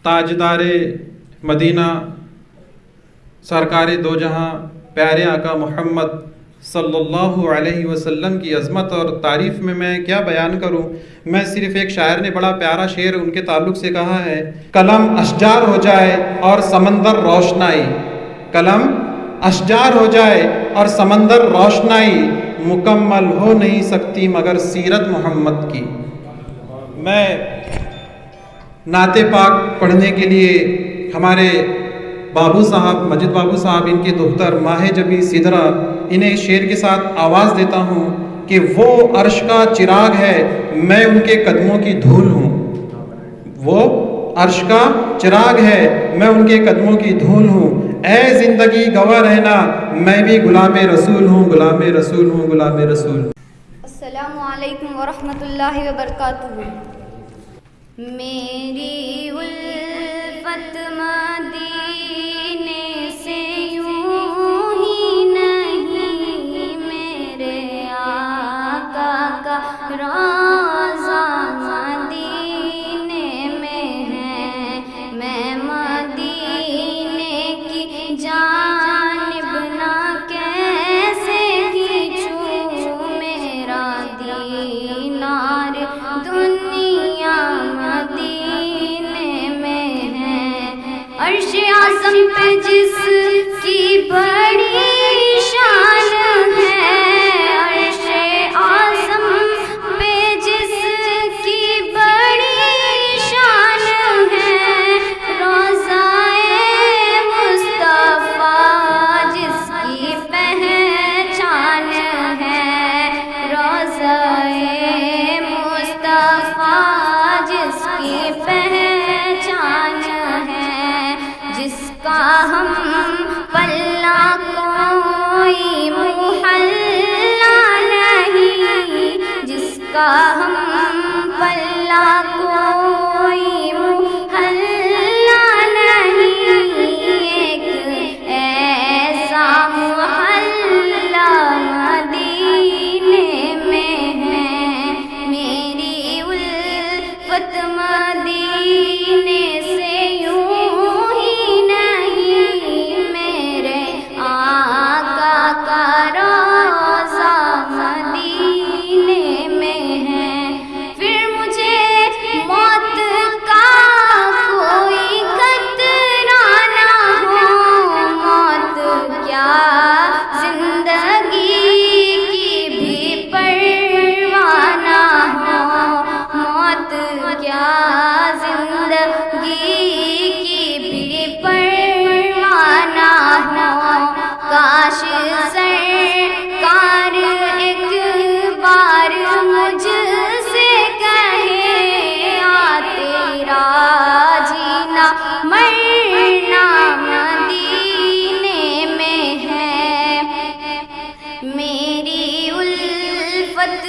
تاجدار مدینہ سرکار دو جہاں پیارے آقا محمد صلی اللہ علیہ وسلم کی عظمت اور تعریف میں کیا بیان کروں. میں صرف ایک شاعر نے بڑا پیارا شعر ان کے تعلق سے کہا ہے: قلم اشجار ہو جائے اور سمندر روشنائی، قلم اشجار ہو جائے اور سمندر روشنائی، مکمل ہو نہیں سکتی مگر سیرت محمد کی. میں نعت پاک پڑھنے کے لیے ہمارے بابو صاحب، مجد بابو صاحب، ان کے دختر ماہ جبی سدرہ، انہیں شعر کے ساتھ آواز دیتا ہوں کہ وہ عرش کا چراغ ہے، میں ان کے قدموں کی دھول ہوں. وہ عرش کا چراغ ہے، میں ان کے قدموں کی دھول ہوں. اے زندگی گواہ رہنا، میں بھی غلام رسول ہوں، غلام رسول ہوں، غلام رسول ہوں. السلام علیکم ورحمۃ اللہ وبرکاتہ. میری الفت مدینے سے یوں ہی نہیں، میرے آقا کا روضہ مدینے میں ہے. میں مدینے کی جانب نہ کیسے کھینچوں، میرا دینار دنیا مدینے میں ہے. عرش اعظم پہ جس کی بڑی شان ہے، عرش اعظم پہ جس کی بڑی شان ہے، روضۂ مصطفیٰ جس کی پہچان ہے، روضۂ مصطفیٰ جس کی پہچان ہے. جس کا ہم پلہ کوئی محلہ نہیں، جس کا ہم پلہ کوئی محلہ نہیں، ایک ایسا محلہ مدینے میں ہے. میری الفت مدینے سے یوں ہی نہیں، میرے آقا کا روضہ مدینے میں ہے. پھر مجھے موت کا کوئی خطرہ نہ ہو، موت کیا زندگی کی بھی پرواہ نہ ہو، موت کیا زندگی کی بھی پرواہ نہ ہو. کاش سرکار ایک بار مجھ سے کہے، آ تیرا جینا مرنا مدینے میں ہے. میری الفت